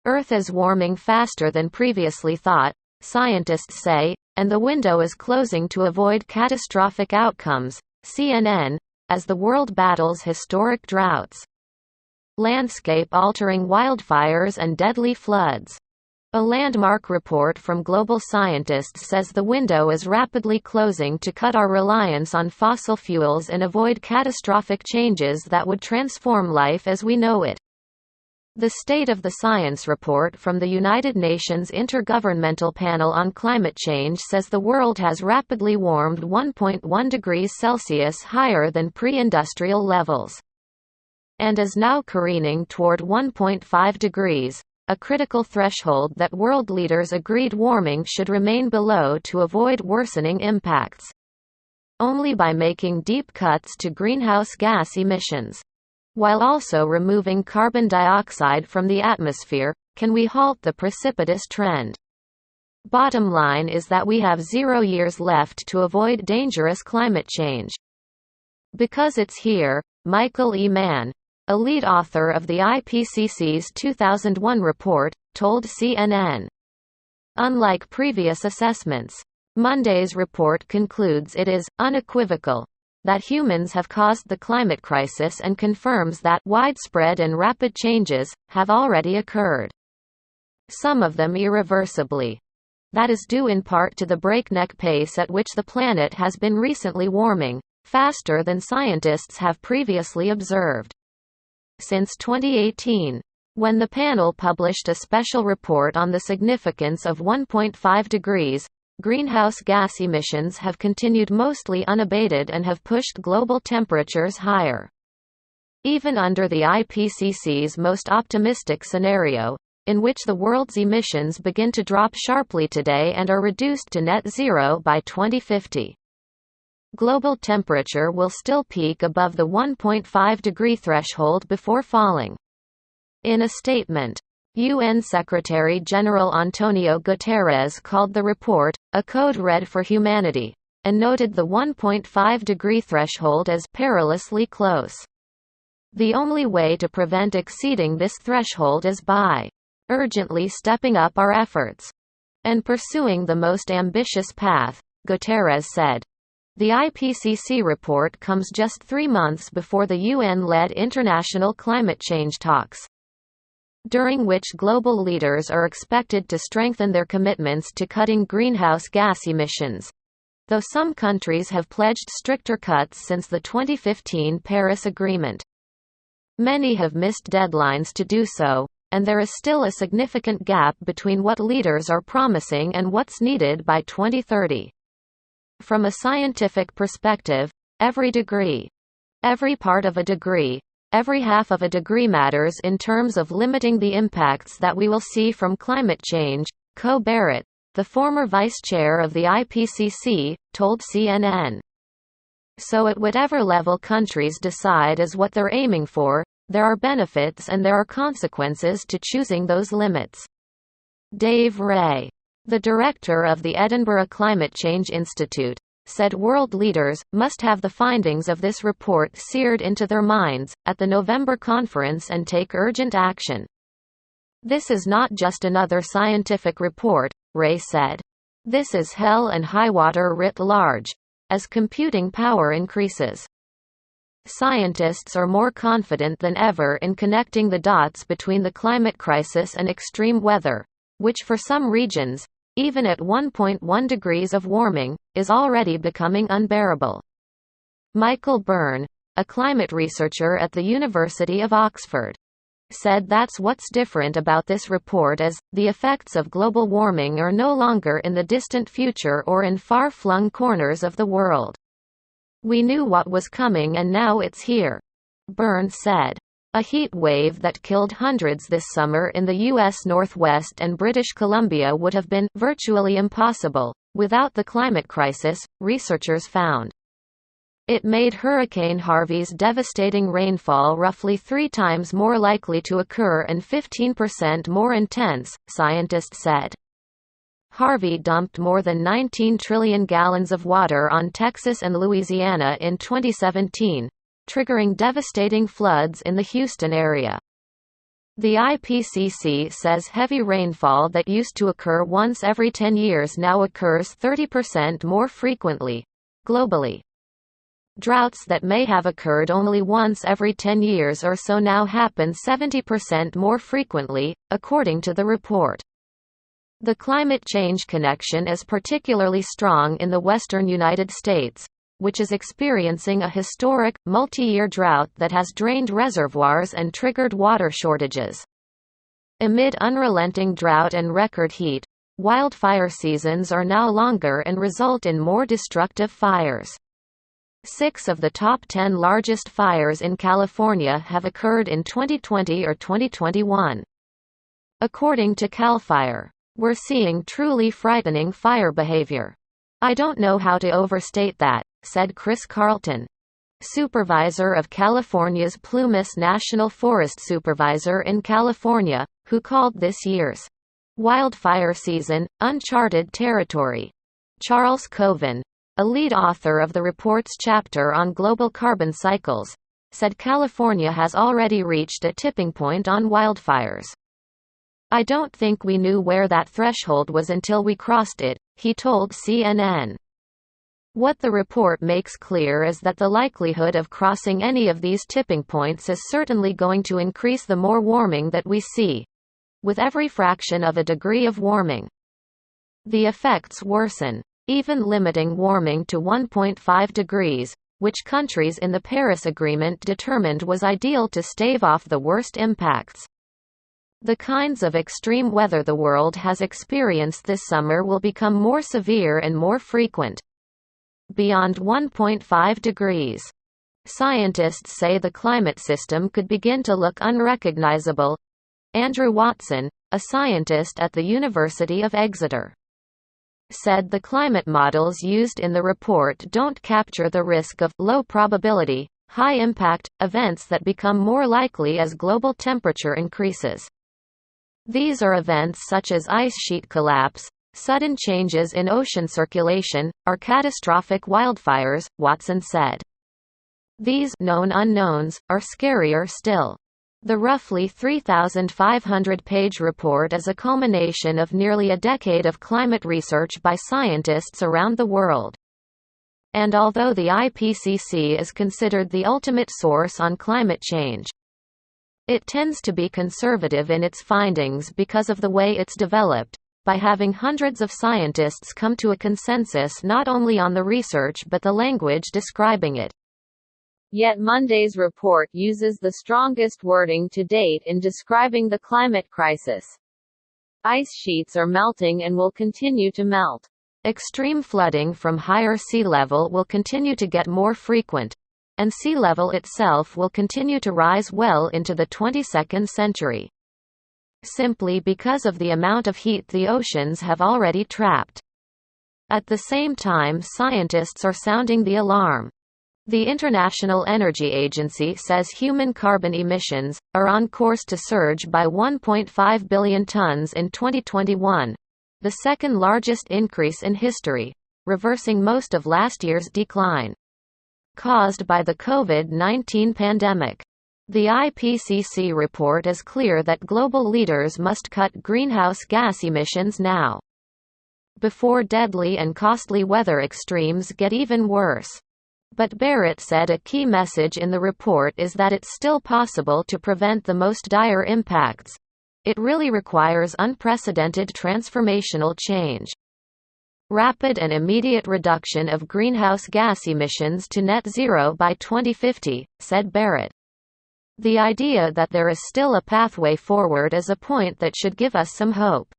Earth is warming faster than previously thought, scientists say, and the window is closing to avoid catastrophic outcomes, CNN, as the world battles historic droughts, landscape-altering wildfires and deadly floods. A landmark report from global scientists says the window is rapidly closing to cut our reliance on fossil fuels and avoid catastrophic changes that would transform life as we know it. The State of the Science report from the United Nations Intergovernmental Panel on Climate Change says the world has rapidly warmed 1.1 degrees Celsius higher than pre-industrial levels, and is now careening toward 1.5 degrees, a critical threshold that world leaders agreed warming should remain below to avoid worsening impacts. Only by making deep cuts to greenhouse gas emissions, while also removing carbon dioxide from the atmosphere, can we halt the precipitous trend. Bottom line is that we have 0 years left to avoid dangerous climate change. Because it's here, Michael E. Mann, a lead author of the IPCC's 2001 report, told CNN. Unlike previous assessments, Monday's report concludes it is unequivocal that humans have caused the climate crisis and confirms that widespread and rapid changes have already occurred, some of them irreversibly. That is due in part to the breakneck pace at which the planet has been recently warming, faster than scientists have previously observed. Since 2018, when the panel published a special report on the significance of 1.5 degrees, greenhouse gas emissions have continued mostly unabated and have pushed global temperatures higher. Even under the IPCC's most optimistic scenario, in which the world's emissions begin to drop sharply today and are reduced to net zero by 2050, global temperature will still peak above the 1.5 degree threshold before falling. In a statement, UN Secretary-General Antonio Guterres called the report a code red for humanity, and noted the 1.5 degree threshold as perilously close. The only way to prevent exceeding this threshold is by urgently stepping up our efforts and pursuing the most ambitious path, Guterres said. The IPCC report comes just 3 months before the UN-led international climate change talks, during which global leaders are expected to strengthen their commitments to cutting greenhouse gas emissions, though some countries have pledged stricter cuts since the 2015 Paris Agreement. Many have missed deadlines to do so, and there is still a significant gap between what leaders are promising and what's needed by 2030. From a scientific perspective, every degree, every part of a degree, every half of a degree matters in terms of limiting the impacts that we will see from climate change, Co Barrett, the former vice chair of the IPCC, told CNN. So at whatever level countries decide is what they're aiming for, there are benefits and there are consequences to choosing those limits. Dave Ray, the director of the Edinburgh Climate Change Institute, said world leaders must have the findings of this report seared into their minds at the November conference and take urgent action. This is not just another scientific report, Ray said. This is hell and high water writ large, as computing power increases. Scientists are more confident than ever in connecting the dots between the climate crisis and extreme weather, which for some regions, even at 1.1 degrees of warming, is already becoming unbearable. Michael Byrne, a climate researcher at the University of Oxford, said that's what's different about this report is, the effects of global warming are no longer in the distant future or in far-flung corners of the world. We knew what was coming and now it's here, Byrne said. A heat wave that killed hundreds this summer in the U.S. Northwest and British Columbia would have been virtually impossible without the climate crisis, researchers found. It made Hurricane Harvey's devastating rainfall roughly 3 times more likely to occur and 15% more intense, scientists said. Harvey dumped more than 19 trillion gallons of water on Texas and Louisiana in 2017. Triggering devastating floods in the Houston area. The IPCC says heavy rainfall that used to occur once every 10 years now occurs 30% more frequently, globally. Droughts that may have occurred only once every 10 years or so now happen 70% more frequently, according to the report. The climate change connection is particularly strong in the western United States, which is experiencing a historic, multi-year drought that has drained reservoirs and triggered water shortages. Amid unrelenting drought and record heat, wildfire seasons are now longer and result in more destructive fires. 6 of the top 10 largest fires in California have occurred in 2020 or 2021. According to CAL FIRE, we're seeing truly frightening fire behavior. I don't know how to overstate that, said Chris Carlton, supervisor of California's Plumas National Forest supervisor in California, who called this year's wildfire season uncharted territory. Charles Coven, a lead author of the report's chapter on global carbon cycles, said California has already reached a tipping point on wildfires. I don't think we knew where that threshold was until we crossed it, he told CNN. What the report makes clear is that the likelihood of crossing any of these tipping points is certainly going to increase the more warming that we see, with every fraction of a degree of warming. The effects worsen, even limiting warming to 1.5 degrees, which countries in the Paris Agreement determined was ideal to stave off the worst impacts. The kinds of extreme weather the world has experienced this summer will become more severe and more frequent. Beyond 1.5 degrees. Scientists say the climate system could begin to look unrecognizable. Andrew Watson, a scientist at the University of Exeter, said the climate models used in the report don't capture the risk of low probability, high impact events that become more likely as global temperature increases. These are events such as ice sheet collapse, sudden changes in ocean circulation, or catastrophic wildfires, Watson said. These known unknowns are scarier still. The roughly 3,500-page report is a culmination of nearly a decade of climate research by scientists around the world. And although the IPCC is considered the ultimate source on climate change, it tends to be conservative in its findings because of the way it's developed, by having hundreds of scientists come to a consensus not only on the research but the language describing it. Yet Monday's report uses the strongest wording to date in describing the climate crisis. Ice sheets are melting and will continue to melt. Extreme flooding from higher sea level will continue to get more frequent, and sea level itself will continue to rise well into the 22nd century. Simply because of the amount of heat the oceans have already trapped. At the same time, scientists are sounding the alarm. The International Energy Agency says human carbon emissions are on course to surge by 1.5 billion tons in 2021, the second largest increase in history, reversing most of last year's decline, caused by the COVID-19 pandemic. The IPCC report is clear that global leaders must cut greenhouse gas emissions now, before deadly and costly weather extremes get even worse. But Barrett said a key message in the report is that it's still possible to prevent the most dire impacts. It really requires unprecedented transformational change. Rapid and immediate reduction of greenhouse gas emissions to net zero by 2050, said Barrett. The idea that there is still a pathway forward is a point that should give us some hope.